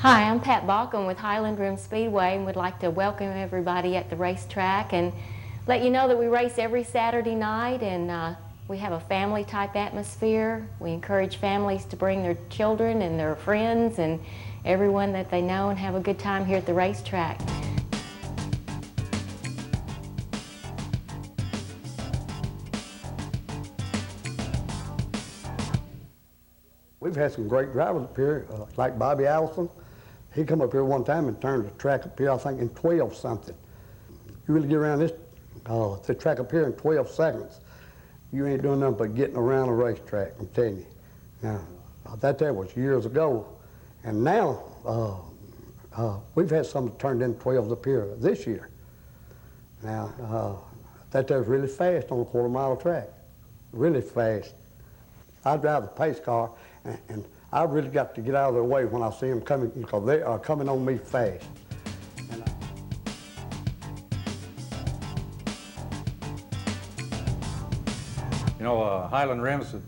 Hi, I'm Pat Baucom with Highland Speedway and would like to welcome everybody at the racetrack and let you know that we race every Saturday night, and we have a family type atmosphere. We encourage families to bring their children and their friends and everyone that they know and have a good time here at the racetrack. We've had some great drivers up here, like Bobby Allison. He come up here one time and turned the track up here, I think, in 12 something. You really get around the track up here in 12 seconds. You ain't doing nothing but getting around a racetrack, I'm telling you. Now, that was years ago. And now, we've had some turned in 12s up here this year. Now, that was really fast on a quarter-mile track, really fast. I drive the pace car, and I really got to get out of their way when I see them coming, because they are coming on me fast. You know, Highland Rim is a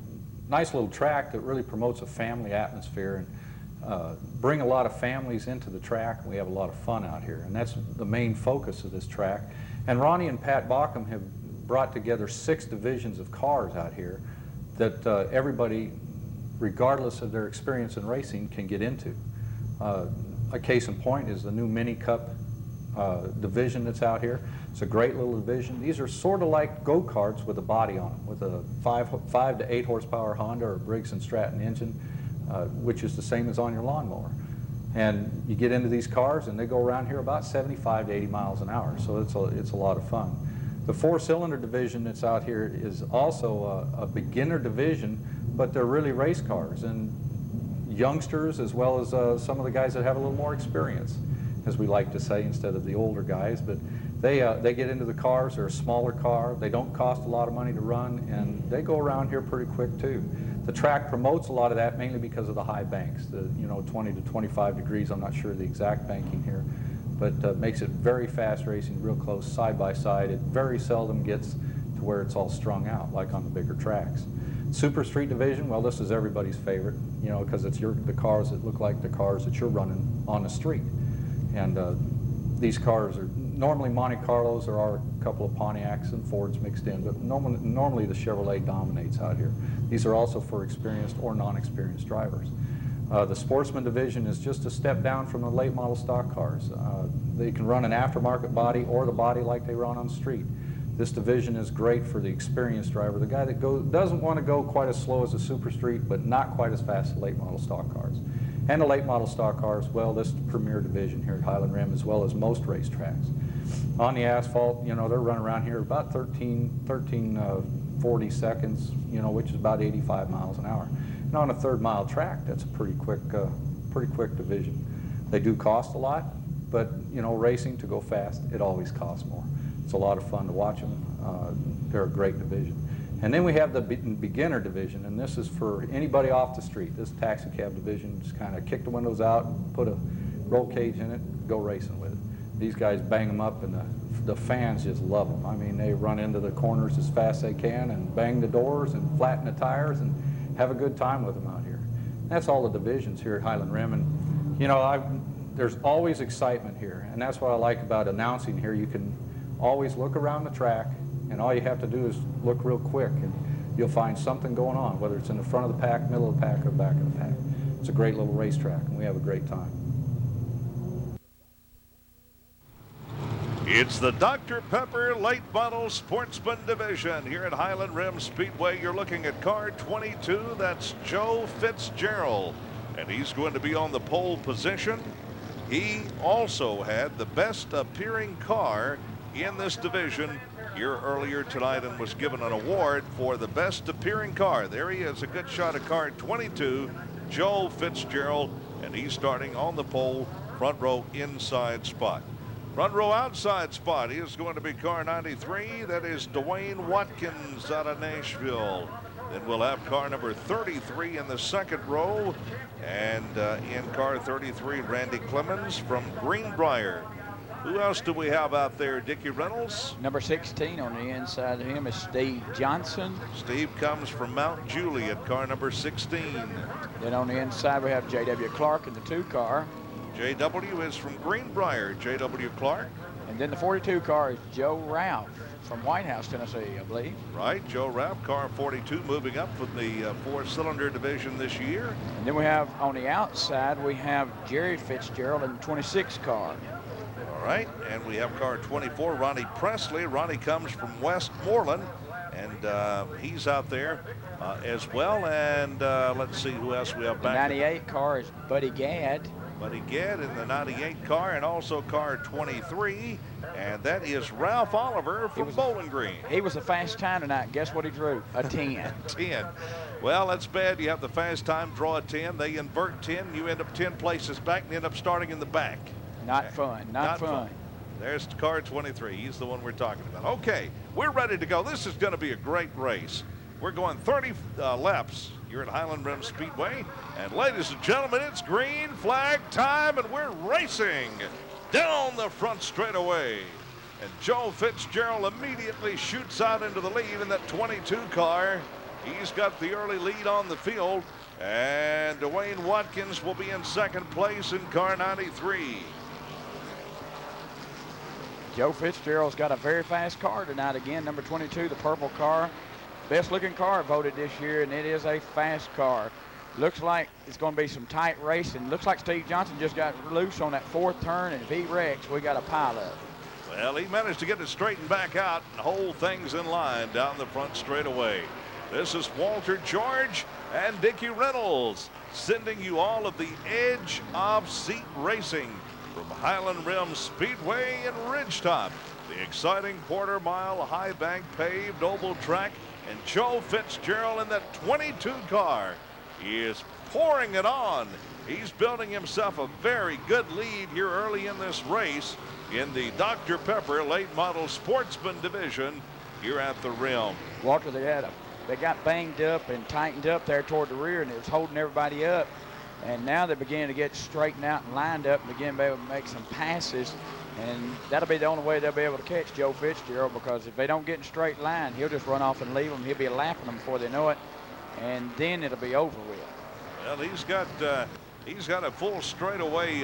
nice little track that really promotes a family atmosphere and bring a lot of families into the track, and we have a lot of fun out here. And that's the main focus of this track. And Ronnie and Pat Baucom have brought together 6 divisions of cars out here that everybody, regardless of their experience in racing, can get into. A case in point is the new Mini Cup division that's out here. It's a great little division. These are sort of like go-karts with a body on them, with a 5 to 8 horsepower Honda or Briggs & Stratton engine, which is the same as on your lawnmower. And you get into these cars and they go around here about 75 to 80 miles an hour, so it's a lot of fun. The 4-cylinder division that's out here is also a beginner division, but they're really race cars, and youngsters as well as some of the guys that have a little more experience, as we like to say, instead of the older guys. But they get into the cars. They're a smaller car. They don't cost a lot of money to run, and they go around here pretty quick too. The track promotes a lot of that mainly because of the high banks, the 20 to 25 degrees. I'm not sure the exact banking here, but makes it very fast racing, real close, side by side. It very seldom gets to where it's all strung out like on the bigger tracks. Super Street division, well, this is everybody's favorite, because it's the cars that look like the cars that you're running on the street. And these cars are normally Monte Carlos. There are a couple of Pontiacs and Fords mixed in, but normally the Chevrolet dominates out here. These are also for experienced or non-experienced drivers. The Sportsman division is just a step down from the late model stock cars. They can run an aftermarket body or the body like they run on the street. This division is great for the experienced driver, the guy that doesn't want to go quite as slow as a Super Street, but not quite as fast as late model stock cars. And the late model stock cars, well, this is the premier division here at Highland Rim, as well as most racetracks. On the asphalt, they're running around here about 40 seconds, which is about 85 miles an hour. And on a 3rd mile track, that's a pretty quick division. They do cost a lot, but racing to go fast, it always costs more. It's a lot of fun to watch them. They're a great division. And then we have the beginner division, and this is for anybody off the street. This taxi cab division, just kind of kick the windows out, put a roll cage in it, go racing with it. These guys bang them up, and the fans just love them. I mean, they run into the corners as fast as they can and bang the doors and flatten the tires and have a good time with them out here. That's all the divisions here at Highland Rim, and there's always excitement here, and that's what I like about announcing here. You can always look around the track, and all you have to do is look real quick, and you'll find something going on, whether it's in the front of the pack, middle of the pack, or back of the pack. It's a great little racetrack, and we have a great time. It's the Dr. Pepper Late Model Sportsman Division here at Highland Rim Speedway. You're looking at car 22. That's Joe Fitzgerald, and he's going to be on the pole position. He also had the best appearing car in this division here earlier tonight and was given an award for the best appearing car. There he is, a good shot of car 22, Joe Fitzgerald, and he's starting on the pole, front row inside spot. Front row outside spot is going to be car 93. That is Dwayne Watkins out of Nashville. Then we'll have car number 33 in the 2nd row, and in car 33, Randy Clemens from Greenbrier. Who else do we have out there, Dickie Reynolds? Number 16 on the inside of him is Steve Johnson. Steve comes from Mount Juliet, car number 16. Then on the inside we have J.W. Clark in the 2 car. JW is from Greenbrier, J.W. Clark. And then the 42 car is Joe Ralph from White House, Tennessee, I believe. Right, Joe Ralph, car 42, moving up from the 4-cylinder division this year. And then we have, on the outside, we have Jerry Fitzgerald in the 26 car. All right, and we have car 24, Ronnie Presley. Ronnie comes from Westmoreland, and he's out there as well. And let's see who else we have The back. 98 car is Buddy Gadd. Buddy Gadd in the 98 car, and also car 23, and that is Ralph Oliver from Bowling Green. He was a fast time tonight. Guess what he drew? A 10. 10. Well, that's bad. You have the fast time, draw a 10. They invert 10. You end up 10 places back and end up starting in the back. Not fun. Not fun. There's car 23. He's the one we're talking about. Okay, we're ready to go. This is going to be a great race. We're going 30 laps here at Highland Rim Speedway. And ladies and gentlemen, it's green flag time, and we're racing down the front straightaway. And Joe Fitzgerald immediately shoots out into the lead in that 22 car. He's got the early lead on the field. And Dwayne Watkins will be in second place in car 93. Joe Fitzgerald's got a very fast car tonight. Again, number 22, the purple car. Best looking car voted this year, and it is a fast car. Looks like it's going to be some tight racing. Looks like Steve Johnson just got loose on that fourth turn, and if he wrecks, we got a pileup. Well, he managed to get it straightened back out and hold things in line down the front straightaway. This is Walter George and Dickie Reynolds sending you all of the edge of seat racing from Highland Rim Speedway in Ridgetop. The exciting quarter-mile high-bank paved oval track, and Joe Fitzgerald in that 22 car is pouring it on. He's building himself a very good lead here early in this race in the Dr. Pepper late model Sportsman division here at the Rim. Walter, they got banged up and tightened up there toward the rear, and it was holding everybody up. And now they're beginning to get straightened out and lined up and begin to be able to make some passes. And that'll be the only way they'll be able to catch Joe Fitzgerald, because if they don't get in straight line, he'll just run off and leave them. He'll be lapping them before they know it, and then it'll be over with. Well, he's got a full straightaway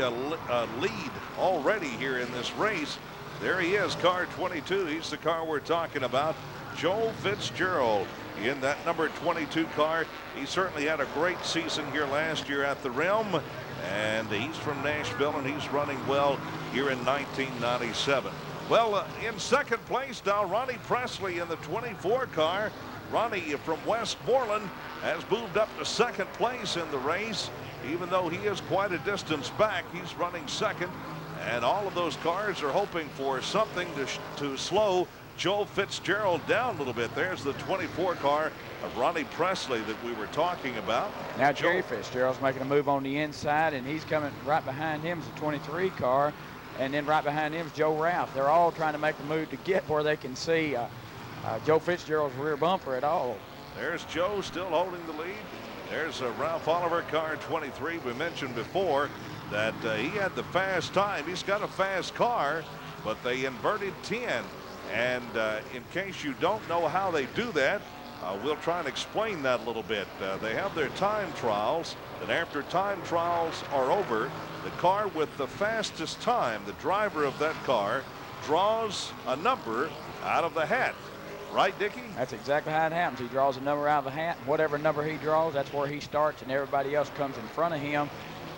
lead already here in this race. There he is, car 22. He's the car we're talking about. Joe Fitzgerald in that number 22 car. He certainly had a great season here last year at the Rim, and he's from Nashville, and he's running well here in 1997. Well, in second place now, Ronnie Presley in the 24 car. Ronnie from Westmoreland has moved up to second place in the race. Even though he is quite a distance back, he's running second, and all of those cars are hoping for something to slow Joe Fitzgerald down a little bit. There's the 24 car of Ronnie Presley that we were talking about. Now Jerry Fitzgerald's making a move on the inside, and he's coming right behind him is the 23 car, and then right behind him is Joe Ralph. They're all trying to make a move to get where they can see Joe Fitzgerald's rear bumper at all. There's Joe still holding the lead. There's Ralph Oliver, car 23. We mentioned before that he had the fast time. He's got a fast car, but they inverted 10. And in case you don't know how they do that, we'll try and explain that a little bit. They have their time trials, and after time trials are over, the car with the fastest time, the driver of that car, draws a number out of the hat. Right, Dickie? That's exactly how it happens. He draws a number out of the hat, and whatever number he draws, that's where he starts, and everybody else comes in front of him.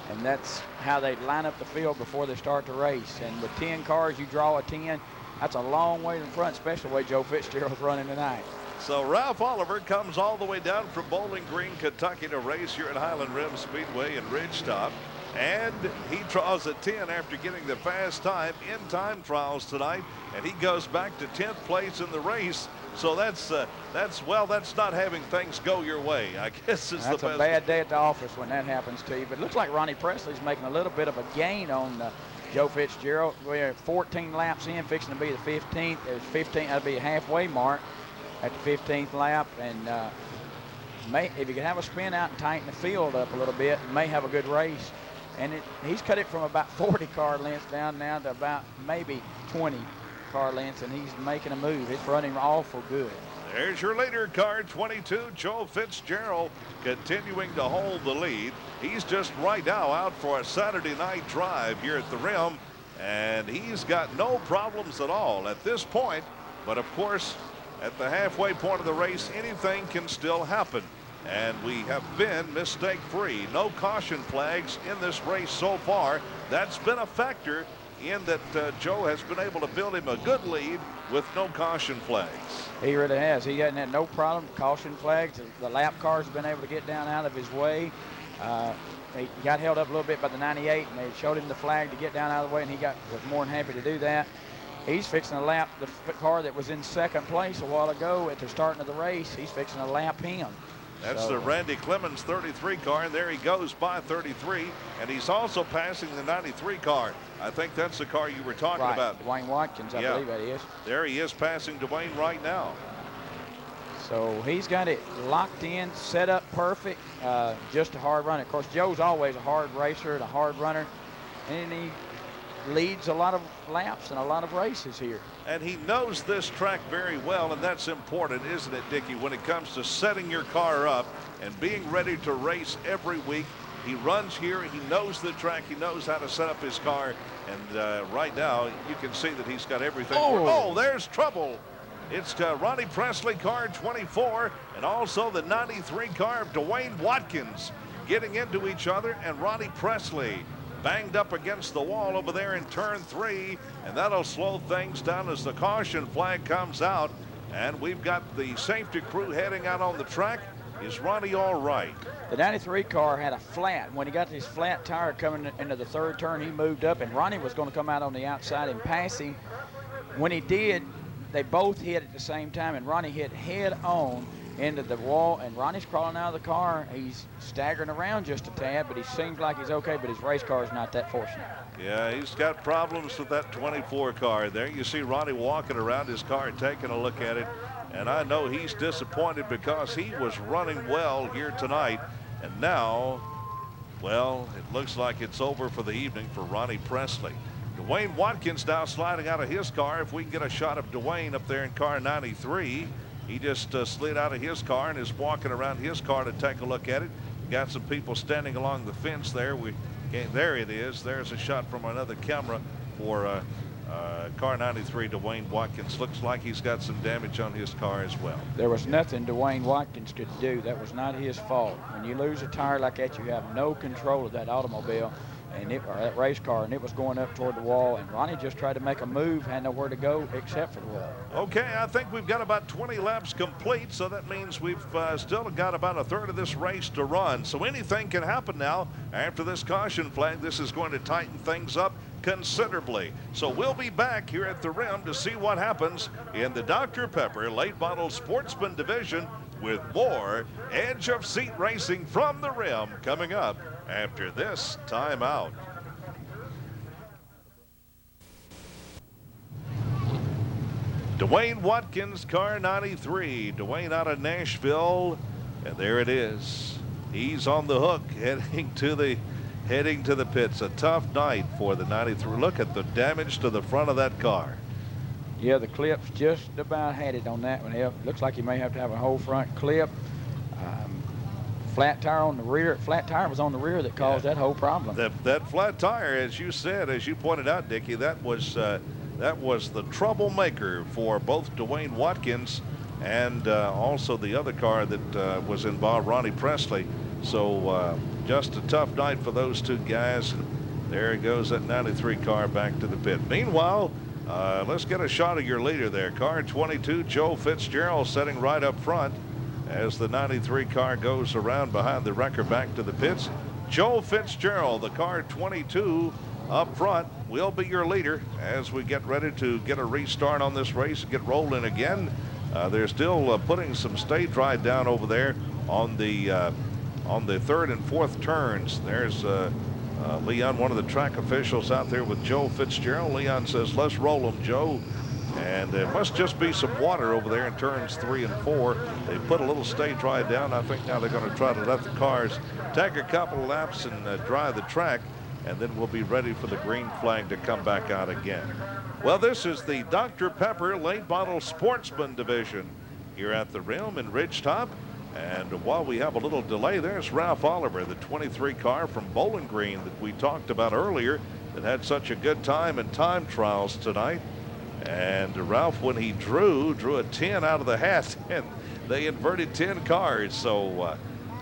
And that's how they line up the field before they start the race. And with 10 cars, you draw a 10. That's a long way in front, especially the way Joe Fitzgerald's running tonight. So Ralph Oliver comes all the way down from Bowling Green, Kentucky to race here at Highland Rim Speedway in Ridgetop. And he draws a 10 after getting the fast time in time trials tonight. And he goes back to 10th place in the race. So that's not having things go your way. I guess it's the best. That's a bad day at the office when that happens to you. But it looks like Ronnie Presley's making a little bit of a gain on Joe Fitzgerald. We're 14 laps in, fixing to be the 15th. There's 15. That'll be a halfway mark at the 15th lap. And if you can have a spin out and tighten the field up a little bit, you may have a good race. And he's cut it from about 40 car lengths down now to about maybe 20 car lengths, and he's making a move. It's running awful good. There's your leader, car 22, Joe Fitzgerald, continuing to hold the lead. He's just right now out for a Saturday night drive here at the Rim, and he's got no problems at all at this point. But of course, at the halfway point of the race, anything can still happen. And we have been mistake-free. No caution flags in this race so far. That's been a factor in that Joe has been able to build him a good lead with no caution flags. He really has. He hasn't had no problem. Caution flags. The lap cars have been able to get down out of his way. He got held up a little bit by the 98, and they showed him the flag to get down out of the way, and he was more than happy to do that. He's fixing to lap the car that was in second place a while ago at the starting of the race. He's fixing to lap him. That's the Randy Clemens 33 car, and there he goes by 33, and he's also passing the 93 car. I think that's the car you were talking about. Dwayne Watkins, I believe that is. There he is passing Dwayne right now. So he's got it locked in, set up perfect, just a hard runner. Of course, Joe's always a hard racer and a hard runner, and he leads a lot of laps and a lot of races here. And he knows this track very well, and that's important, isn't it, Dickie, when it comes to setting your car up and being ready to race every week. He runs here, he knows the track, he knows how to set up his car, and right now you can see that he's got everything. Oh, there's trouble. It's Ronnie Presley, car 24, and also the 93 car of Dwayne Watkins getting into each other, and Ronnie Presley banged up against the wall over there in turn 3, and that'll slow things down as the caution flag comes out. And we've got the safety crew heading out on the track. Is Ronnie all right? The 93 car had a flat. When he got his flat tire coming into the third turn, he moved up, and Ronnie was going to come out on the outside and pass him. When he did, they both hit at the same time, and Ronnie hit head on into the wall, and Ronnie's crawling out of the car. He's staggering around just a tad, but he seems like he's okay, but his race car is not that fortunate. Yeah, he's got problems with that 24 car. There you see Ronnie walking around his car, taking a look at it, and I know he's disappointed because he was running well here tonight, and now, well, it looks like it's over for the evening for Ronnie Presley. Dwayne Watkins now sliding out of his car. If we can get a shot of Dwayne up there in car 93. He just slid out of his car and is walking around his car to take a look at it. Got some people standing along the fence there. There it is. There's a shot from another camera for car 93, Dwayne Watkins. Looks like he's got some damage on his car as well. There was nothing Dwayne Watkins could do. That was not his fault. When you lose a tire like that, you have no control of that automobile or that race car, and it was going up toward the wall, and Ronnie just tried to make a move, had nowhere to go except for the wall. Okay, I think we've got about 20 laps complete, so that means we've still got about a third of this race to run. So anything can happen now after this caution flag. This is going to tighten things up considerably. So we'll be back here at the Rim to see what happens in the Dr. Pepper Late Model Sportsman Division with more Edge of Seat racing from the Rim coming up after this timeout. Dwayne Watkins, car 93. Dwayne out of Nashville, and there it is. He's on the hook, heading to the pits. A tough night for the 93. Look at the damage to the front of that car. Yeah, the clip's just about had it on that one. It looks like you may have to have a whole front clip. Flat tire on the rear. Flat tire was on the rear that caused that whole problem. That flat tire, as you said, as you pointed out, Dickie, that was the troublemaker for both Dwayne Watkins and also the other car that was involved, Ronnie Presley. So just a tough night for those two guys. And there goes that 93 car back to the pit. Meanwhile, let's get a shot of your leader there. Car 22, Joe Fitzgerald, sitting right up front as the 93 car goes around behind the wrecker back to the pits. Joe Fitzgerald, the car 22 up front, will be your leader as we get ready to get a restart on this race and get rolling again. They're still putting some stage ride down over there on the third and fourth turns. There's Leon, one of the track officials out there with Joe Fitzgerald. Leon says, let's roll them, Joe. And there must just be some water over there in turns 3 and 4. They put a little stage ride down. I think now they're going to try to let the cars take a couple of laps and dry the track, and then we'll be ready for the green flag to come back out again. Well, this is the Dr. Pepper Late Model Sportsman Division here at the Rim in Ridgetop. And while we have a little delay, there's Ralph Oliver, the 23 car from Bowling Green that we talked about earlier that had such a good time in time trials tonight. And Ralph, when he drew a 10 out of the hat, and they inverted 10 cards. So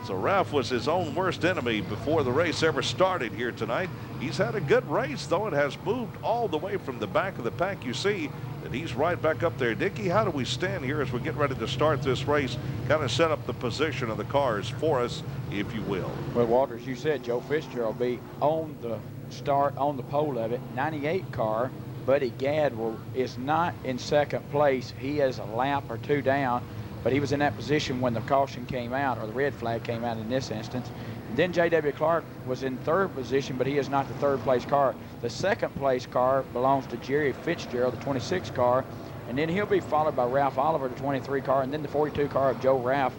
Ralph was his own worst enemy before the race ever started here tonight. He's had a good race, though. It has moved all the way from the back of the pack. You see that he's right back up there. Dickie, how do we stand here as we get ready to start this race? Kind of set up the position of the cars for us, if you will. Well, Walter, as you said, Joe Fitzgerald will be on the start, on the pole of it. 98 car, Buddy Gadd is not in second place. He is a lap or two down, but he was in that position when the caution came out, or the red flag came out in this instance. And then J.W. Clark was in third position, but he is not the third place car. The second place car belongs to Jerry Fitzgerald, the 26 car, and then he'll be followed by Ralph Oliver, the 23 car, and then the 42 car of Joe Ralph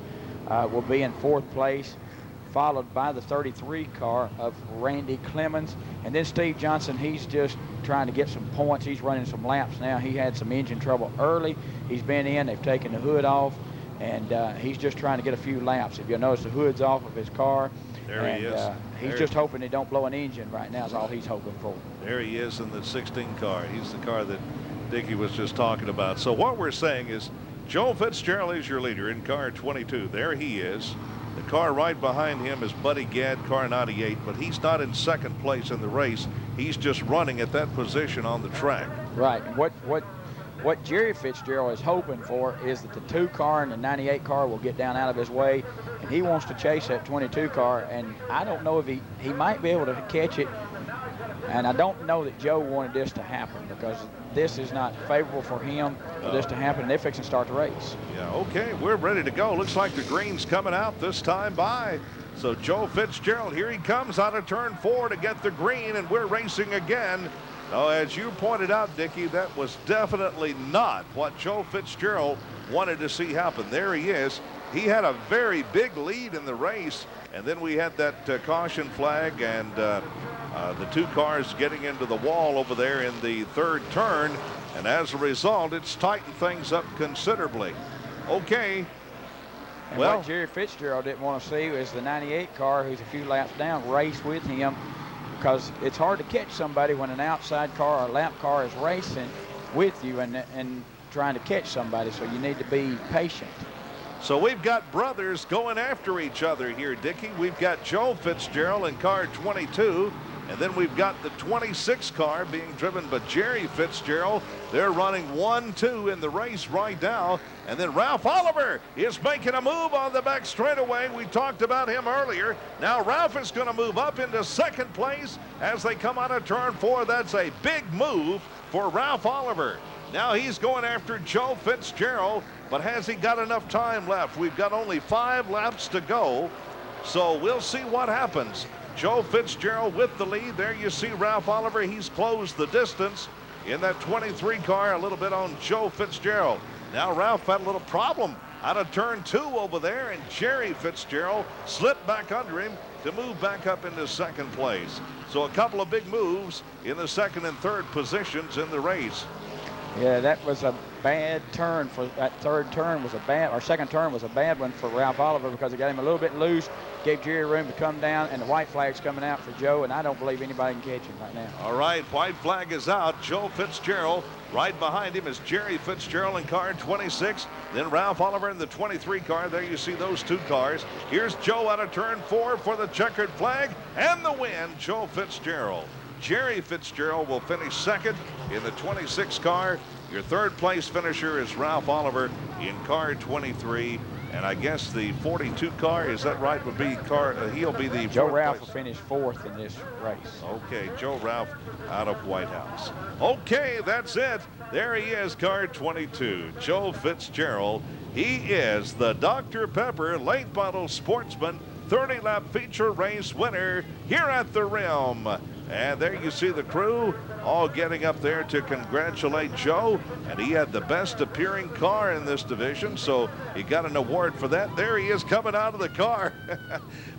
will be in fourth place, followed by the 33 car of Randy Clemens. And then Steve Johnson, he's just trying to get some points. He's running some laps now. He had some engine trouble early. He's been in, they've taken the hood off, and he's just trying to get a few laps. If you'll notice, the hood's off of his car. There he is. He's just hoping he don't blow an engine right now is all he's hoping for. There he is in the 16 car. He's the car that Dickie was just talking about. So what we're saying is Joe Fitzgerald is your leader in car 22. There he is. The car right behind him is Buddy Gadd, car 98, but he's not in second place in the race. He's just running at that position on the track. Right. What Jerry Fitzgerald is hoping for is that the 2 car and the 98 car will get down out of his way, and he wants to chase that 22 car, and I don't know if he might be able to catch it, and I don't know that Joe wanted this to happen because this is not favorable for him for this to happen. They're fixing to start the race. Yeah, okay, we're ready to go. Looks like the green's coming out this time by. So Joe Fitzgerald, here he comes out of turn 4 to get the green, and we're racing again. Now, as you pointed out, Dickie, that was definitely not what Joe Fitzgerald wanted to see happen. There he is. He had a very big lead in the race, and then we had that caution flag and the 2 cars getting into the wall over there in the 3rd turn, and as a result, it's tightened things up considerably. Okay. And well, what Jerry Fitzgerald didn't want to see is the 98 car, who's a few laps down, race with him, because it's hard to catch somebody when an outside car or a lap car is racing with you and trying to catch somebody, so you need to be patient. So we've got brothers going after each other here, Dickie. We've got Joe Fitzgerald in car 22, and then we've got the 26 car being driven by Jerry Fitzgerald. They're running 1-2 in the race right now. And then Ralph Oliver is making a move on the back straightaway. We talked about him earlier. Now Ralph is going to move up into second place as they come out of turn 4. That's a big move for Ralph Oliver. Now he's going after Joe Fitzgerald, but has he got enough time left? We've got only 5 laps to go, so we'll see what happens. Joe Fitzgerald with the lead. There you see Ralph Oliver. He's closed the distance in that 23 car, a little bit on Joe Fitzgerald. Now Ralph had a little problem out of turn 2 over there, and Jerry Fitzgerald slipped back under him to move back up into second place. So a couple of big moves in the 2nd and 3rd positions in the race. Yeah, that was a bad turn for that 3rd turn was a bad, or 2nd turn was a bad one for Ralph Oliver because it got him a little bit loose, gave Jerry room to come down, and the white flag's coming out for Joe, and I don't believe anybody can catch him right now. All right, white flag is out. Joe Fitzgerald, right behind him is Jerry Fitzgerald in car 26. Then Ralph Oliver in the 23 car. There you see those 2 cars. Here's Joe out of turn 4 for the checkered flag, and the win, Joe Fitzgerald. Jerry Fitzgerald will finish 2nd in the 26 car. Your 3rd place finisher is Ralph Oliver in car 23. And I guess the 42 car, is that right, would be car, he'll be the Joe Ralph place. will finish 4th in this race. Okay, Joe Ralph out of White House. Okay, that's it. There he is, car 22, Joe Fitzgerald. He is the Dr. Pepper Late Model Sportsman 30-lap feature race winner here at the Rim. And there you see the crew all getting up there to congratulate Joe. And he had the best appearing car in this division, so he got an award for that. There he is coming out of the car,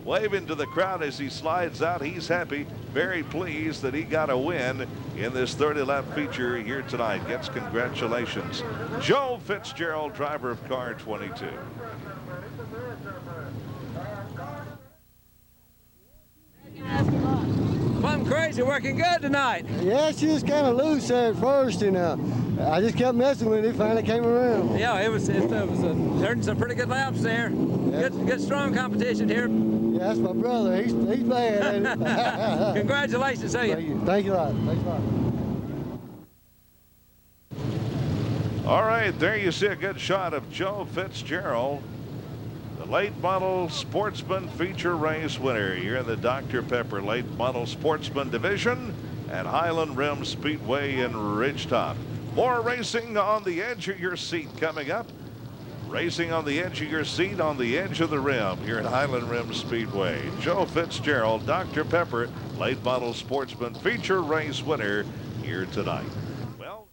waving to the crowd as he slides out. He's happy, very pleased that he got a win in this 30-lap feature here tonight. Gets congratulations. Joe Fitzgerald, driver of car 22. I'm crazy, working good tonight. Yeah, she was kind of loose there at first, and I just kept messing with it. Finally came around. Yeah, it was turned some pretty good laps there. Yeah. Good strong competition here. Yeah, that's my brother. He's bad, ain't he? Congratulations to you. Thank you a lot. Thanks a lot. All right, there you see a good shot of Joe Fitzgerald, the late model Sportsman feature race winner here in the Dr. Pepper late model Sportsman division at Highland Rim Speedway in Ridgetop. More racing on the edge of your seat coming up. Racing on the edge of your seat on the edge of the rim here at Highland Rim Speedway. Joe Fitzgerald, Dr. Pepper, late model Sportsman feature race winner here tonight. Well,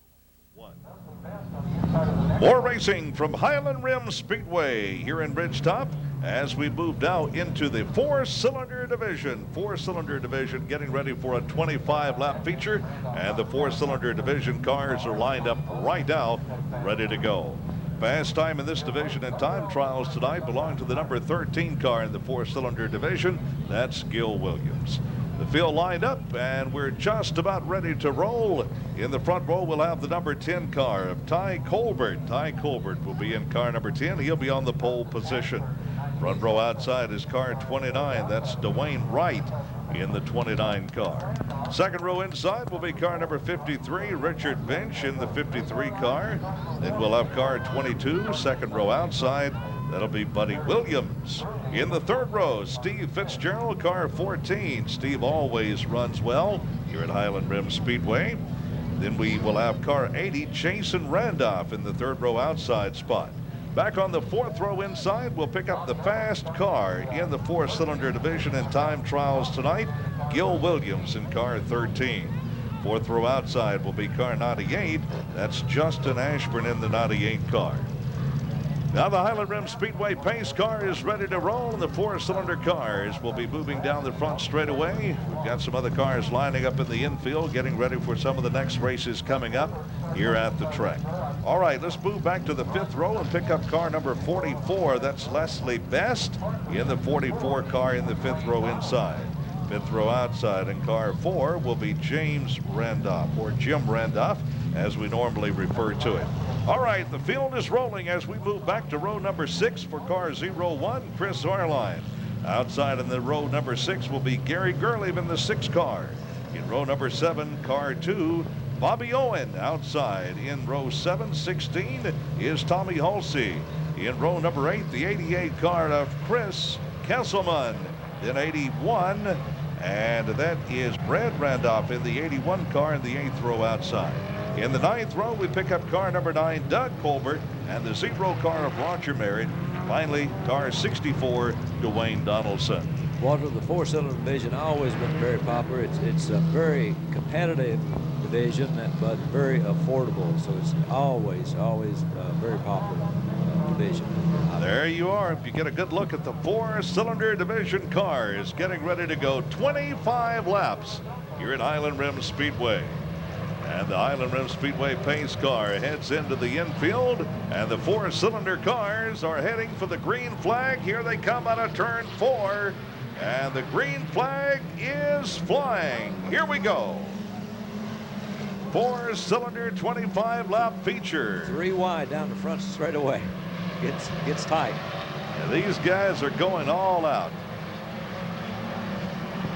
more racing from Highland Rim Speedway here in Ridgetop as we move now into the four-cylinder division. Four-cylinder division getting ready for a 25-lap feature, and the four-cylinder division cars are lined up right now, ready to go. Fast time in this division and time trials tonight belong to the number 13 car in the four-cylinder division. That's Gil Williams. The field lined up, and we're just about ready to roll. In the front row, we'll have the number 10 car of Ty Colbert. Ty Colbert will be in car number 10. He'll be on the pole position. Front row outside is car 29. That's Dwayne Wright in the 29 car. Second row inside will be car number 53, Richard Bench in the 53 car. Then we'll have car 22, second row outside. That'll be Buddy Williams. In the third row, Steve Fitzgerald, car 14. Steve always runs well here at Highland Rim Speedway. Then we will have car 80, Jason Randolph in the third row outside spot. Back on the fourth row inside, we'll pick up the fast car in the four-cylinder division in time trials tonight, Gil Williams in car 13. Fourth row outside will be car 98. That's Justin Ashburn in the 98 car. Now the Highland Rim Speedway pace car is ready to roll, and the four-cylinder cars will be moving down the front straightaway. We've got some other cars lining up in the infield, getting ready for some of the next races coming up here at the track. All right, let's move back to the fifth row and pick up car number 44. That's Leslie Best in the 44 car in the fifth row inside. Fifth row outside in car 4 will be James Randolph, or Jim Randolph, as we normally refer to it. All right, the field is rolling as we move back to row number 6 for car 01, Chris Arline. Outside in the row number 6 will be Gary Gerlieb in the 6 car. In row number 7, car 2, Bobby Owen. Outside in row 7, 16 is Tommy Halsey. In row number 8, the 88 car of Chris Kesselman. Then 81, and that is Brad Randolph in the 81 car in the 8th row outside. In the 9th row, we pick up car number 9, Doug Colbert, and the 0 car of Roger Merritt. Finally, car 64, Dwayne Donaldson. Walter, the four-cylinder division always been very popular. It's a very competitive division, but very affordable. So it's always a very popular division. There you are. If you get a good look at the four-cylinder division cars getting ready to go 25 laps here at Highland Rim Speedway. And the Highland Rim Speedway pace car heads into the infield, and the four-cylinder cars are heading for the green flag. Here they come out of turn 4, and the green flag is flying. Here we go. Four-cylinder 25-lap feature. 3 wide down the front straightaway. Gets tight. And these guys are going all out.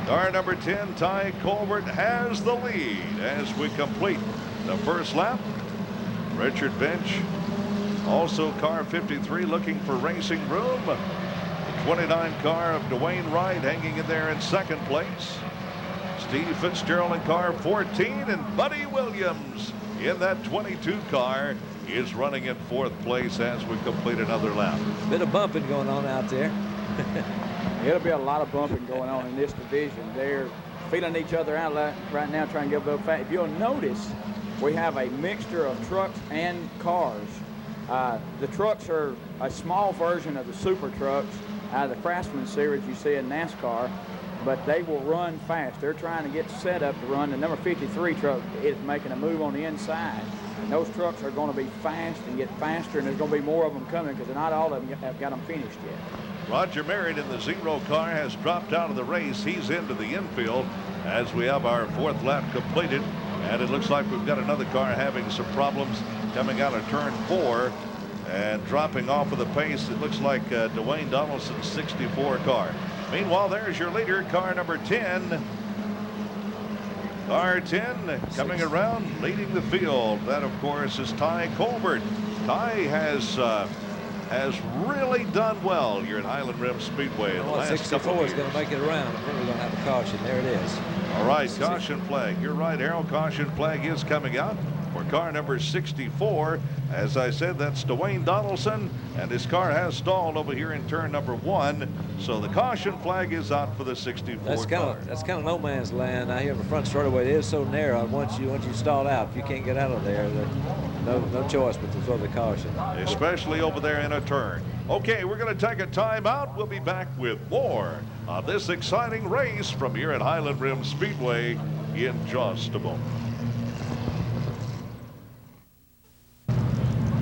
Car number 10, Ty Colbert, has the lead as we complete the first lap. Richard Bench, also car 53, looking for racing room. The 29 car of Dwayne Wright hanging in there in second place. Steve Fitzgerald in car 14, and Buddy Williams in that 22 car is running in 4th place as we complete another lap. Bit of bumping going on out there. It'll be a lot of bumping going on in this division. They're feeling each other out right now, trying to get a little fat. If you'll notice, we have a mixture of trucks and cars. The trucks are a small version of the super trucks out of the Craftsman series you see in NASCAR, but they will run fast. They're trying to get set up to run. The number 53 truck is making a move on the inside. And those trucks are going to be fast and get faster, and there's going to be more of them coming because not all of them have got them finished yet. Roger Merritt in the 0 car has dropped out of the race. He's into the infield as we have our 4th lap completed. And it looks like we've got another car having some problems coming out of turn 4 and dropping off of the pace. It looks like Dwayne Donaldson's 64 car. Meanwhile, there's your leader, car number 10. Car 10 coming around, leading the field. That, of course, is Ty Colbert. Ty has really done well here at Highland Rim Speedway. Well, 64 is going to make it around. I think we're going to have a caution. There it is. All right, caution flag. You're right, Harold. Caution flag is coming out for car number 64. As I said, that's Dwayne Donaldson, and his car has stalled over here in turn number 1. So the caution flag is out for the 64 car. That's kind of no man's land. Out here in the front straightaway, it is so narrow. Once you stall out, if you can't get out of there, no choice but to throw the caution. Especially over there in a turn. Okay, we're going to take a timeout. We'll be back with more of this exciting race from here at Highland Rim Speedway in just a moment.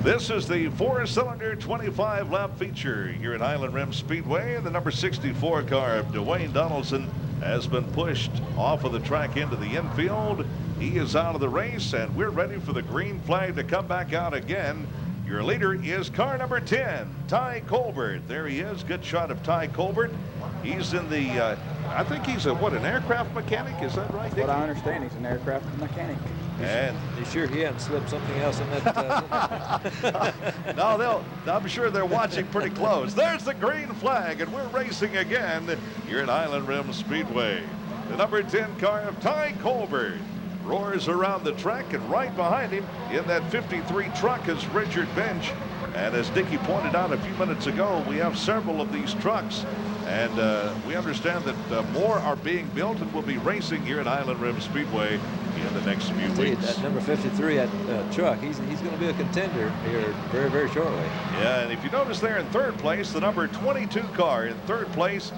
This is the 4-cylinder 25-lap feature here at Highland Rim Speedway. And the number 64 car of Dwayne Donaldson has been pushed off of the track into the infield. He is out of the race, and we're ready for the green flag to come back out again. Your leader is car number 10, Ty Colbert. There he is. Good shot of Ty Colbert. He's in the, I think he's an aircraft mechanic? Is that right, Dickie? What I understand, he's an aircraft mechanic. And you sure he hadn't slipped something else in that? No, I'm sure they're watching pretty close. There's the green flag, and we're racing again here at Highland Rim Speedway. The number 10 car of Ty Colbert roars around the track, and right behind him in that 53 truck is Richard Bench. And as Dickie pointed out a few minutes ago, we have several of these trucks, and we understand that more are being built and will be racing here at Highland Rim Speedway in the next few weeks. That number 53 truck, he's going to be a contender here very, very shortly. Yeah, and if you notice there in 3rd place, the number 22 car in 3rd place,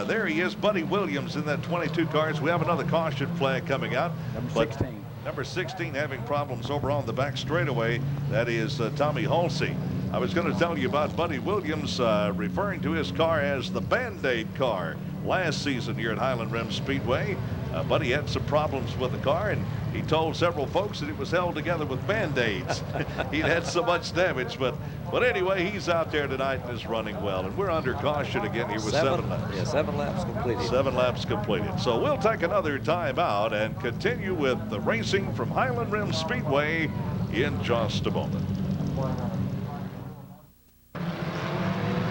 there he is, Buddy Williams in that 22 cars. We have another caution flag coming out. Number 16. Number 16 having problems over on the back straightaway. That is Tommy Halsey. I was going to tell you about Buddy Williams referring to his car as the Band-Aid car last season here at Highland Rim Speedway. Buddy had some problems with the car, and he told several folks that it was held together with Band-Aids. He'd had so much damage, but anyway, he's out there tonight and is running well. And we're under caution again here with 7 laps. Yeah, 7 laps completed. 7 laps completed. So we'll take another timeout and continue with the racing from Highland Rim Speedway in just a moment.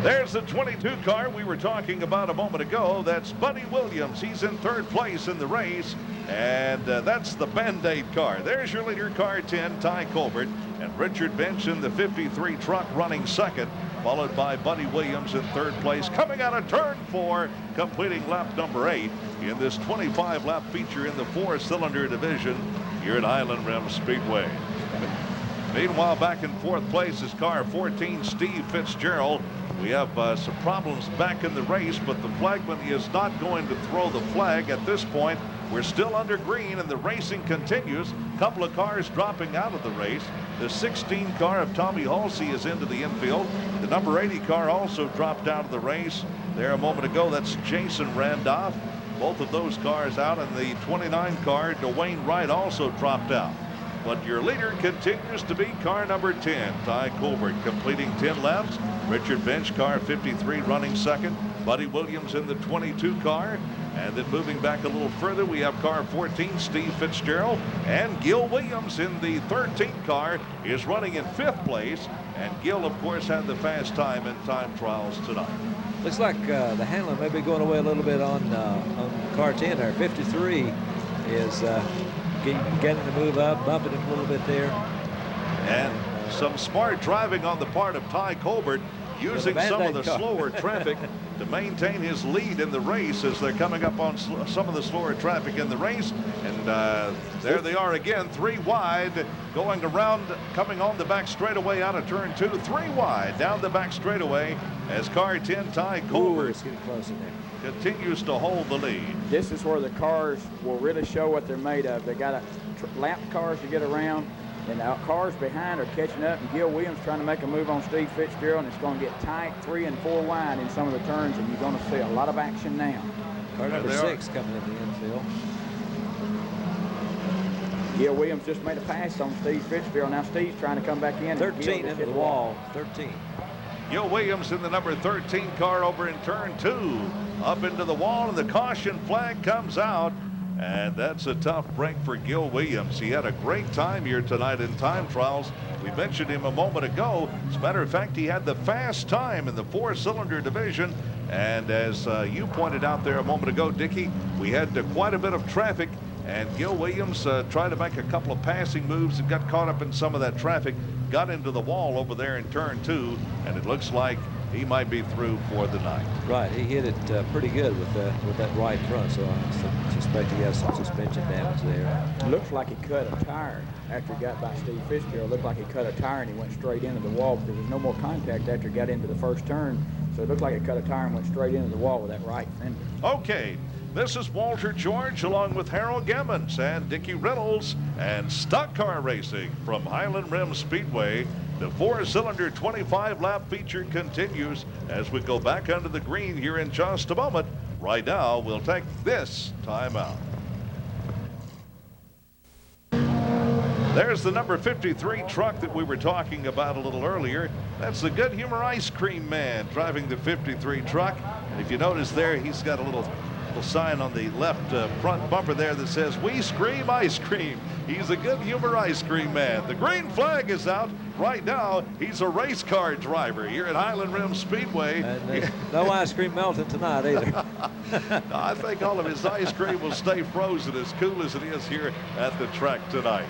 There's the 22 car we were talking about a moment ago. That's Buddy Williams. He's in 3rd place in the race, and that's the Band-Aid car. There's your leader, car 10, Ty Colbert, and Richard Bench in the 53 truck running 2nd, followed by Buddy Williams in 3rd place, coming out of turn 4, completing lap number 8 in this 25-lap feature in the 4-cylinder division here at Highland Rim Speedway. Meanwhile, back in 4th place is car 14, Steve Fitzgerald. We have some problems back in the race, but the flagman is not going to throw the flag at this point. We're still under green, and the racing continues. A couple of cars dropping out of the race. The 16 car of Tommy Halsey is into the infield. The number 80 car also dropped out of the race there a moment ago. That's Jason Randolph. Both of those cars out, and the 29 car, Dwayne Wright, also dropped out. But your leader continues to be car number 10, Ty Colbert, completing 10 laps. Richard Bench, car 53, running 2nd. Buddy Williams in the 22 car. And then moving back a little further, we have car 14, Steve Fitzgerald. And Gil Williams in the 13 car is running in 5th place. And Gil, of course, had the fast time in time trials tonight. Looks like the handling may be going away a little bit on car 10 there. 53 is getting to move up, bumping him a little bit there. And some smart driving on the part of Ty Colbert. using some of the slower traffic to maintain his lead in the race as they're coming up on some of the slower traffic in the race. And there they are again, 3 wide, going around, coming on the back straightaway out of turn 2, 3 wide down the back straightaway as car 10 Ty Colbert continues to hold the lead. This is where the cars will really show what they're made of. They got lap cars to get around, and the cars behind are catching up, and Gil Williams trying to make a move on Steve Fitzgerald, and it's going to get tight 3 and 4 wide in some of the turns, and you're going to see a lot of action now. Car number 6 coming in the infield. Gil Williams just made a pass on Steve Fitzgerald. Now Steve's trying to come back in. 13 into the wall. 13. Gil Williams in the number 13 car over in turn 2. Up into the wall, and the caution flag comes out. And that's a tough break for Gil Williams. He had a great time here tonight in time trials. We mentioned him a moment ago. As a matter of fact, he had the fast time in the 4-cylinder division. And as you pointed out there a moment ago, Dickie, we had quite a bit of traffic. And Gil Williams tried to make a couple of passing moves and got caught up in some of that traffic. Got into the wall over there in turn 2. And it looks like he might be through for the night. Right, he hit it pretty good with that right front, so I suspect he has some suspension damage there. Looks like he cut a tire after he got by Steve Fitzgerald. Looked like he cut a tire and he went straight into the wall, but there was no more contact after he got into the first turn. So it looked like he cut a tire and went straight into the wall with that right fender. Okay, this is Walter George along with Harold Gemmons and Dickie Reynolds and Stock Car Racing from Highland Rim Speedway. The 4-cylinder 25-lap feature continues as we go back under the green here in just a moment. Right now, we'll take this timeout. There's the number 53 truck that we were talking about a little earlier. That's the Good Humor Ice Cream Man driving the 53 truck. And if you notice there, he's got a little sign on the left front bumper there that says, "We scream ice cream." He's a Good Humor Ice Cream Man. The green flag is out. Right now, he's a race car driver here at Highland Rim Speedway. And no ice cream melting tonight either. I think all of his ice cream will stay frozen as cool as it is here at the track tonight.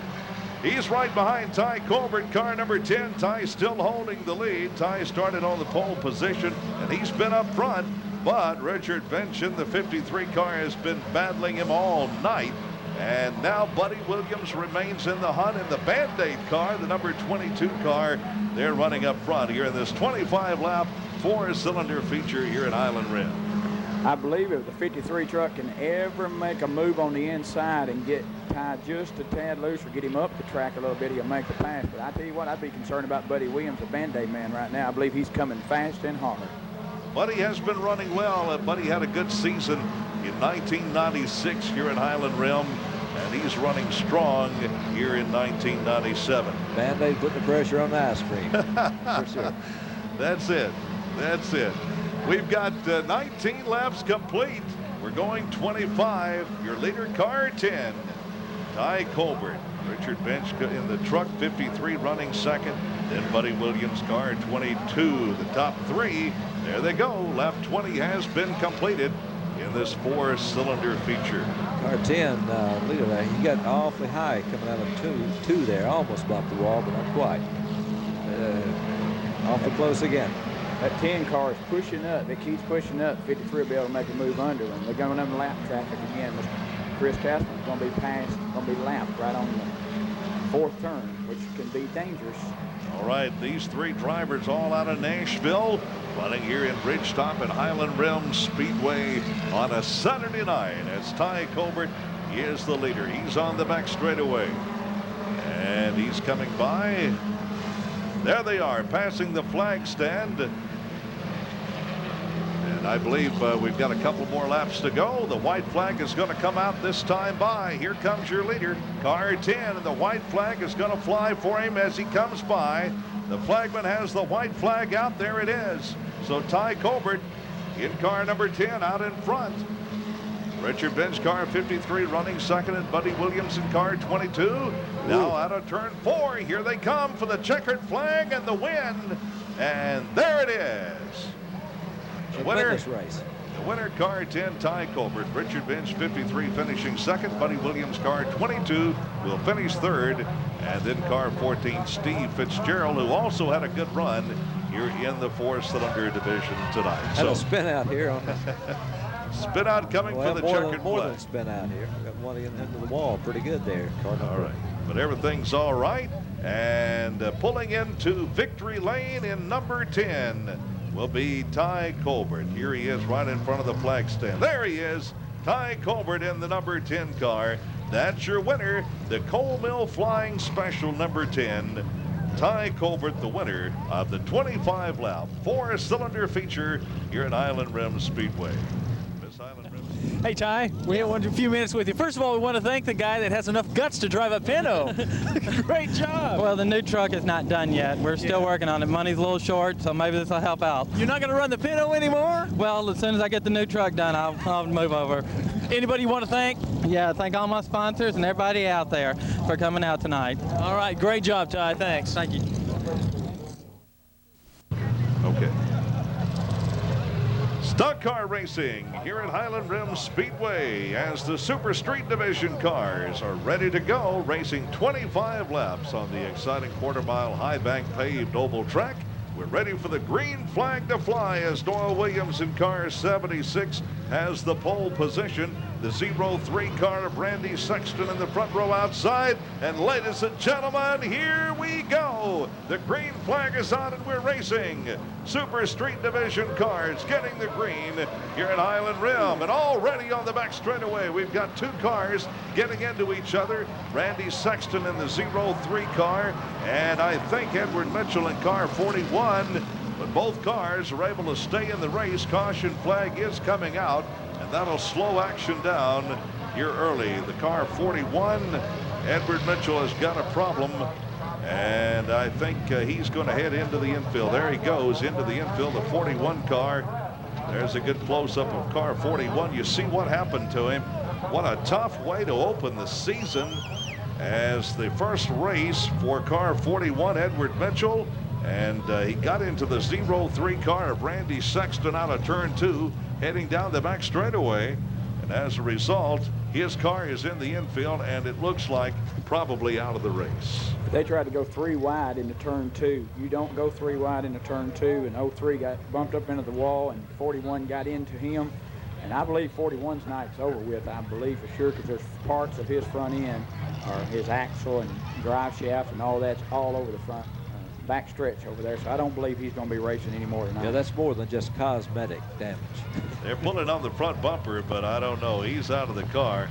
He's right behind Ty Colbert, car number 10. Ty still holding the lead. Ty started on the pole position, and he's been up front. But Richard Benson, the 53 car, has been battling him all night. And now Buddy Williams remains in the hunt in the Band-Aid car, the number 22 car. They're running up front here in this 25-lap 4-cylinder feature here at Highland Rim. I believe if the 53 truck can ever make a move on the inside and get Ty just a tad loose or get him up the track a little bit, he'll make the pass. But I tell you what, I'd be concerned about Buddy Williams, the Band-Aid man right now. I believe he's coming fast and hard. Buddy has been running well. Buddy had a good season in 1996 here at Highland Rim, and he's running strong here in 1997. Band-Aid putting the pressure on the ice cream, for sure. That's it. That's it. We've got 19 laps complete. We're going 25. Your leader, car 10, Ty Colbert. Richard Bench in the truck 53 running second. Then Buddy Williams, car 22. The top 3. There they go. Lap 20 has been completed in this 4-cylinder feature. Car 10, look at that. He got awfully high coming out of two there. Almost bumped the wall, but not quite. Awfully close again. That 10 car is pushing up. It keeps pushing up. 53 will be able to make a move under them. They're going under lap traffic again. Chris Castle's going to be passed, going to be lapped right on the 4th turn, which can be dangerous. All right, these 3 drivers all out of Nashville, running here in Bridgetop at Highland Rim Speedway on a Saturday night. As Ty Colbert, he is the leader. He's on the back straightaway, and he's coming by. There they are, passing the flag stand. And I believe we've got a couple more laps to go. The white flag is going to come out this time by. Here comes your leader, car 10, and the white flag is going to fly for him as he comes by. The flagman has the white flag out. There it is. So Ty Colbert in car number 10 out in front. Richard Bench, car 53, running second, and Buddy Williams in car 22. Now out of turn 4. Here they come for the checkered flag and the win. And there it is. The winner, race. The winner, car 10, Ty Colbert. Richard Bench, 53, finishing second. Buddy Williams, car 22, will finish third. And then car 14, Steve Fitzgerald, who also had a good run here in the 4-cylinder division tonight. Had a spin out here on the spin out coming for the checkered more flag. than spin out here. Got one into the wall. Pretty good there. All right, but everything's all right. And pulling into victory lane in number 10 will be Ty Colbert. Here he is right in front of the flag stand. There he is, Ty Colbert in the number 10 car. That's your winner, the Coal Mill Flying Special number 10. Ty Colbert, the winner of the 25-lap 4-cylinder feature here at Highland Rim Speedway. Miss Highland Rim. Hey, Ty, we have a few minutes with you. First of all, we want to thank the guy that has enough guts to drive a Pinto. Great job. Well, the new truck is not done yet. We're still working on it. Money's a little short, so maybe this will help out. You're not going to run the Pinto anymore? Well, as soon as I get the new truck done, I'll move over. Anybody you want to thank? Yeah, thank all my sponsors and everybody out there for coming out tonight. All right, great job, Ty. Thanks. Thank you. Okay. Stock car racing here at Highland Rim Speedway as the Super Street Division cars are ready to go, racing 25 laps on the exciting quarter-mile high-bank paved oval track. We're ready for the green flag to fly as Doyle Williams in car 76 has the pole position. The 03 car of Randy Sexton in the front row outside. And ladies and gentlemen, here we go. The green flag is on and we're racing. Super Street Division cars getting the green here at Highland Rim. And already on the back straightaway, we've got two cars getting into each other. Randy Sexton in the 03 car, and I think Edward Mitchell in car 41. But both cars are able to stay in the race. Caution flag is coming out, and that'll slow action down here early. The car 41, Edward Mitchell has got a problem, and I think he's going to head into the infield. There he goes into the infield, the 41 car. There's a good close-up of car 41. You see what happened to him. What a tough way to open the season as the first race for car 41, Edward Mitchell. And he got into the 03 car of Randy Sexton out of turn 2, heading down the back straightaway. And as a result, his car is in the infield, and it looks like probably out of the race. They tried to go 3 wide into turn 2. You don't go 3 wide into turn 2, and 03 got bumped up into the wall, and 41 got into him. And I believe 41's night's over with, I believe for sure, because there's parts of his front end, or his axle and drive shaft and all that's all over the front back stretch over there. So I don't believe he's going to be racing anymore tonight. Yeah, that's more than just cosmetic damage. They're pulling on the front bumper, but I don't know. He's out of the car,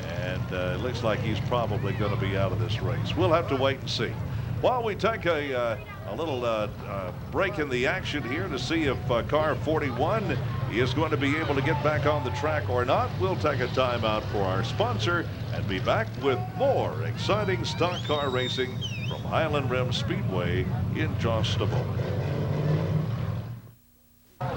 and it looks like he's probably going to be out of this race. We'll have to wait and see. While we take a little break in the action here to see if car 41 is going to be able to get back on the track or not, we'll take a timeout for our sponsor and be back with more exciting stock car racing from Highland Rim Speedway in just a moment.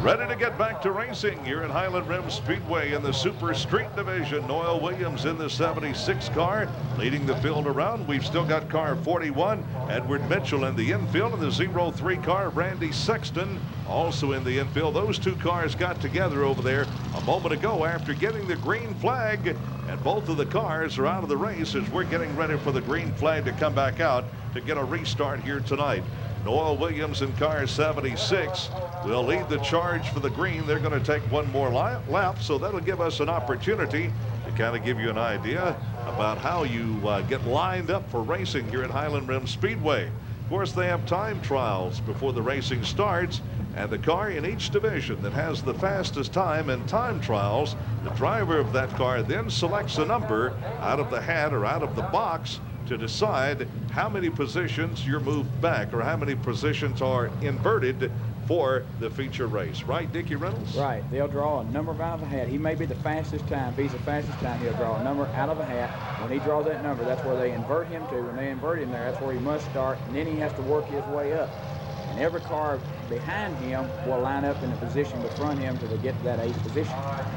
Ready to get back to racing here at Highland Rim Speedway in the Super Street Division. Noel Williams in the 76 car leading the field around. We've still got car 41, Edward Mitchell in the infield, and the 03 car, Randy Sexton, also in the infield. Those two cars got together over there a moment ago after getting the green flag, and both of the cars are out of the race as we're getting ready for the green flag to come back out to get a restart here tonight. Noel Williams in car 76 will lead the charge for the green. They're going to take one more lap, so that'll give us an opportunity to kind of give you an idea about how you get lined up for racing here at Highland Rim Speedway. Of course, they have time trials before the racing starts, and the car in each division that has the fastest time in time trials, the driver of that car then selects a number out of the hat or out of the box to decide how many positions you're moved back or how many positions are inverted for the feature race. Right, Dickie Reynolds? Right. They'll draw a number out of the hat. He may be the fastest time. If he's the fastest time, he'll draw a number out of a hat. When he draws that number, that's where they invert him to. When they invert him there, that's where he must start, and then he has to work his way up. And every car behind him will line up in a position before him to get to that 8th position.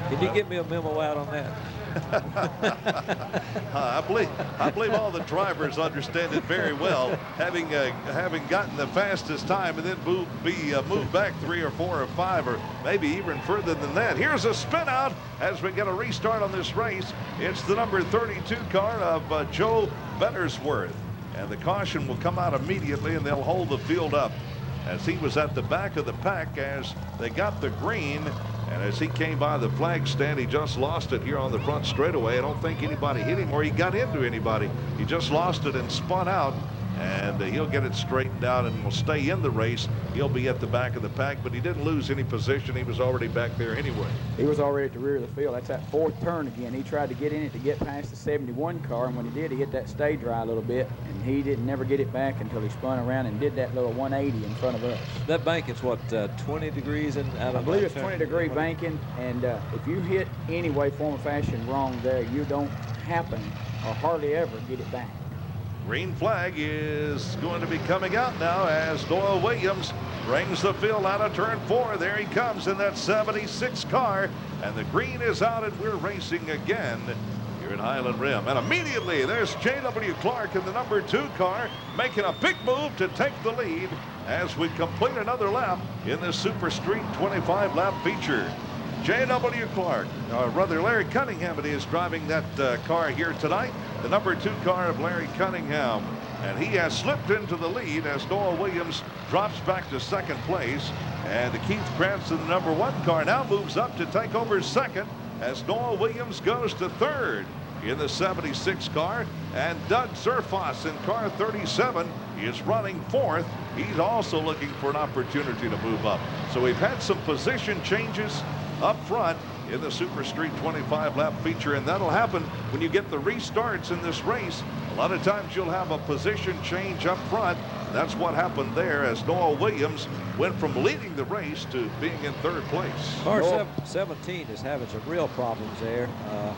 Can you get me a memo out on that? I believe all the drivers understand it very well, having gotten the fastest time and then moved back 3 or 4 or 5 or maybe even further than that. Here's a spin out as we get a restart on this race. It's the number 32 car of Joe Bettersworth, and the caution will come out immediately, and they'll hold the field up as he was at the back of the pack as they got the green. And as he came by the flag stand, he just lost it here on the front straightaway. I don't think anybody hit him or he got into anybody. He just lost it and spun out. And he'll get it straightened out and will stay in the race. He'll be at the back of the pack, but he didn't lose any position. He was already back there anyway. He was already at the rear of the field. That's that 4th turn again. He tried to get in it to get past the 71 car, and when he did, he hit that stay dry a little bit, and he didn't never get it back until he spun around and did that little 180 in front of us. That bank is what, 20 degrees and out of I believe it's 20-degree banking, and if you hit any way, form, or fashion wrong there, you don't happen or hardly ever get it back. Green flag is going to be coming out now as Doyle Williams brings the field out of turn 4. There he comes in that 76 car, and the green is out, and we're racing again here at Highland Rim. And immediately there's J.W. Clark in the number 2 car making a big move to take the lead as we complete another lap in this Super Street 25 lap feature. J.W. Clark, or rather Larry Cunningham, it is driving that car here tonight, the number 2 car of Larry Cunningham. And he has slipped into the lead as Doyle Williams drops back to 2nd place. And the Keith Cranston, the number 1 car, now moves up to take over 2nd as Doyle Williams goes to 3rd in the 76 car. And Doug Zerfoss in car 37 is running 4th. He's also looking for an opportunity to move up. So we've had some position changes up front in the Super Street 25 lap feature, and that'll happen when you get the restarts in this race. A lot of times you'll have a position change up front. That's what happened there as Doyle Williams went from leading the race to being in 3rd place. Car 17 is having some real problems there.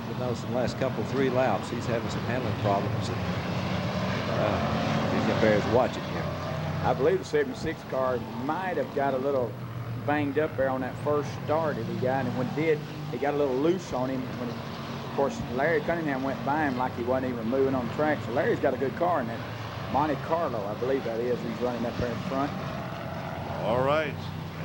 We noticed in the last 3 laps he's having some handling problems, and he's bears watching here. I believe the 76 car might have got a little banged up there on that first start that he got, and when he did, he got a little loose on him. Of course, Larry Cunningham went by him like he wasn't even moving on the track. So Larry's got a good car in that Monte Carlo, I believe that is. He's running up there in front. All right.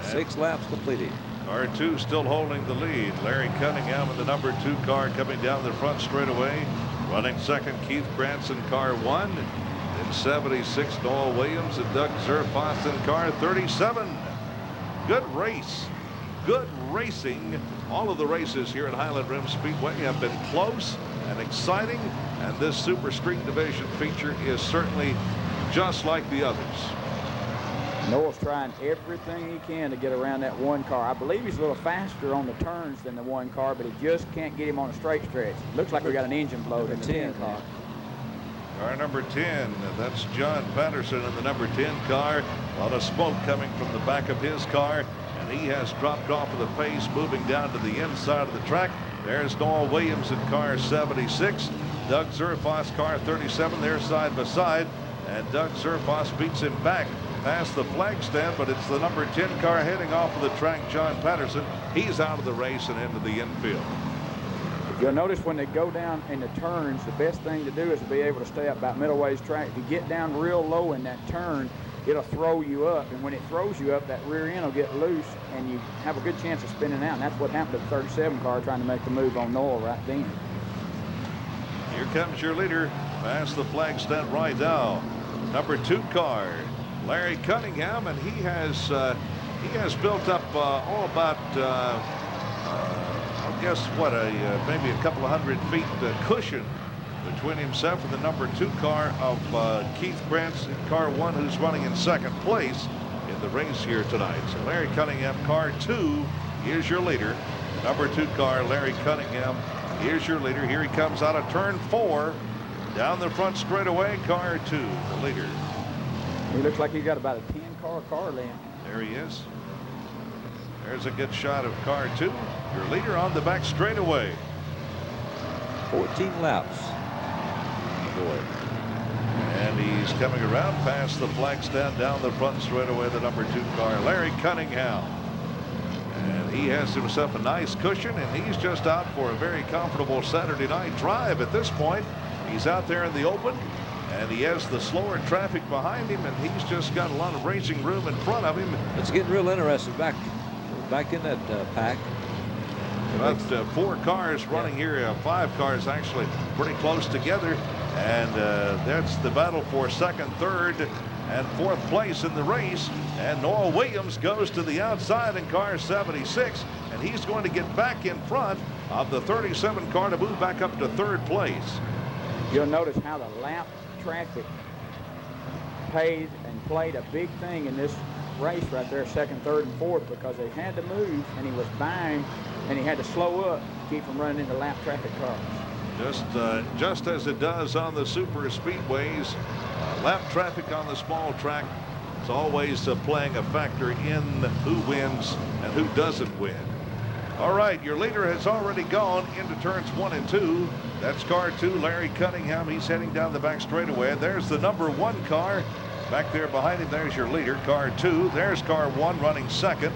6 laps completed. Car 2 still holding the lead. Larry Cunningham in the number 2 car coming down the front straightaway. Running 2nd, Keith Branson, car 1. In 76, Doyle Williams and Doug Zerfoss in car 37. Good race. Good racing. All of the races here at Highland Rim Speedway have been close and exciting, and this Super Street Division feature is certainly just like the others. Noah's trying everything he can to get around that 1 car. I believe he's a little faster on the turns than the 1 car, but he just can't get him on a straight stretch. Looks like we got an engine blow in the 10 car. Car number 10, that's John Patterson in the number 10 car. A lot of smoke coming from the back of his car, and he has dropped off of the pace, moving down to the inside of the track. There's Doyle Williams in car 76. Doug Zerfoss, car 37, there side by side, and Doug Zerfoss beats him back past the flag stand, but it's the number 10 car heading off of the track, John Patterson. He's out of the race and into the infield. You'll notice when they go down in the turns, the best thing to do is to be able to stay up about middle ways track. If you get down real low in that turn, it'll throw you up, and when it throws you up, that rear end will get loose, and you have a good chance of spinning out. And that's what happened to the 37 car trying to make the move on Noel right then. Here comes your leader past the flag stand right now. Number 2 car, Larry Cunningham, and he has built up about I guess what maybe a couple of 100 feet cushion between himself and the number 2 car of Keith Branson, car 1, who's running in 2nd place in the race here tonight. So Larry Cunningham, car 2, is your leader. Number 2 car, Larry Cunningham, is your leader. Here he comes out of turn 4, down the front straightaway, car 2, the leader. He looks like he's got about a 10-car length. There he is. There's a good shot of car 2, your leader on the back straightaway. 14 laps. Boy. And he's coming around past the flag stand down the front straightaway, the number 2 car, Larry Cunningham. And He has himself a nice cushion, and he's just out for a very comfortable Saturday night drive at this point. He's out there in the open, and he has the slower traffic behind him, and he's just got a lot of racing room in front of him. It's getting real interesting back in that pack. About 4 cars running here, 5 cars actually pretty close together, and that's the battle for second, third, and 4th place in the race. And Noah Williams goes to the outside in car 76, and he's going to get back in front of the 37 car to move back up to 3rd place. You'll notice how the lap traffic played a big thing in this race right there, 2nd, 3rd, and 4th, because they had to move, and he was buying, and he had to slow up to keep from running into lap traffic cars. Just as it does on the super speedways, lap traffic on the small track is always playing a factor in who wins and who doesn't win. All right, your leader has already gone into turns 1 and 2. That's car 2, Larry Cunningham. He's heading down the back straightaway. There's the number 1 car back there behind him. There's your leader, car 2. There's car 1 running 2nd.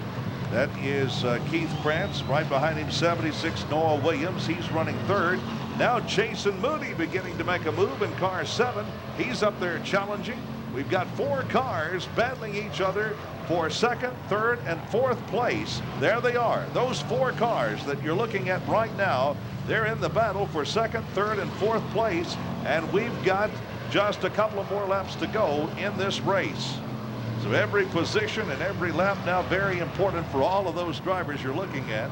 That is Keith Krantz. Right behind him, 76, Noah Williams. He's running 3rd. Now Jason Moody beginning to make a move in car 7. He's up there challenging. We've got 4 cars battling each other for 2nd, 3rd, and 4th place. There they are. Those 4 cars that you're looking at right now, they're in the battle for 2nd, 3rd, and 4th place. And we've got just a couple of more laps to go in this race. So every position and every lap now very important for all of those drivers you're looking at.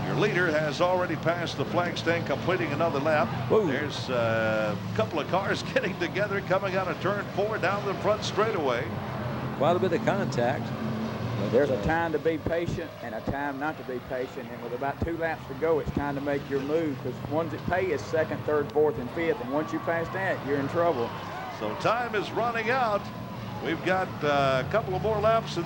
Your leader has already passed the flag stand, completing another lap. Whoa. There's a couple of cars getting together, coming out of turn 4 down the front straightaway. Quite a bit of contact. There's a time to be patient and a time not to be patient. And with about 2 laps to go, it's time to make your move, because ones that pay is 2nd, 3rd, 4th, and 5th. And once you pass that, you're in trouble. So time is running out. We've got a couple of more laps, and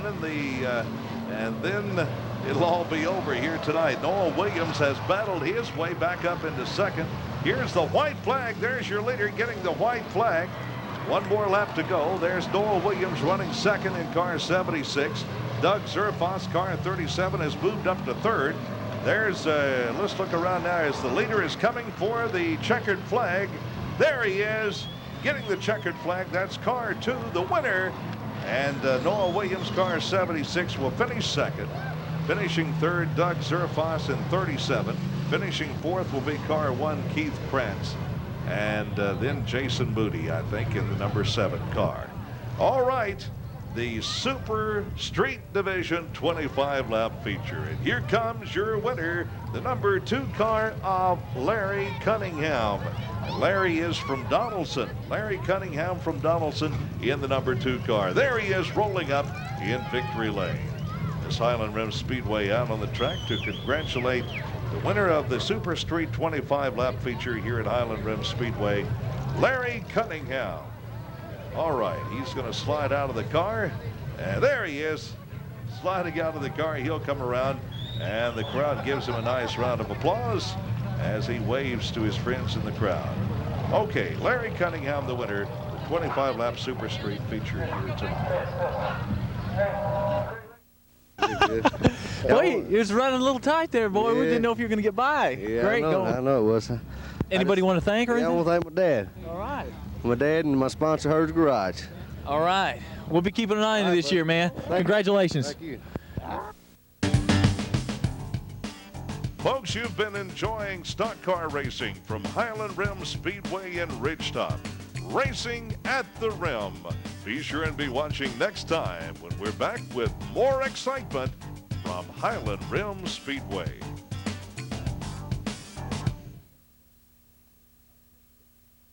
then it'll all be over here tonight. Noah Williams has battled his way back up into 2nd. Here's the white flag. There's your leader getting the white flag. 1 more lap to go. There's Noah Williams running 2nd in car 76. Doug Zerfoss, car 37, has moved up to 3rd. There's, let's look around now as the leader is coming for the checkered flag. There he is, getting the checkered flag. That's car 2, the winner. And Noah Williams, car 76, will finish 2nd. Finishing 3rd, Doug Zerfoss in 37. Finishing 4th will be car 1, Keith Krantz. And then Jason Moody, I think, in the number 7 car. All right, the Super Street Division 25-lap feature. And here comes your winner, the number 2 car of Larry Cunningham. And Larry is from Donaldson. Larry Cunningham from Donaldson in the number 2 car. There he is rolling up in victory lane. This Highland Rim Speedway out on the track to congratulate the winner of the Super Street 25-lap feature here at Highland Rim Speedway, Larry Cunningham. All right, he's going to slide out of the car, and there he is, sliding out of the car. He'll come around, and the crowd gives him a nice round of applause as he waves to his friends in the crowd. Okay, Larry Cunningham, the winner, the 25-lap Super Street feature here tonight. Boy, you was running a little tight there, boy. Yeah. We didn't know if you were going to get by. Yeah, Great I going. know it was. Anybody want to thank or Yeah, I anything? want to thank my dad. All right. My dad and my sponsor, Hers Garage. All right. We'll be keeping an eye on you this year, man. Congratulations. Thank you. Folks, you've been enjoying stock car racing from Highland Rim Speedway in Ridgetop. Racing at the Rim. Be sure and be watching next time when we're back with more excitement from Highland Rim Speedway.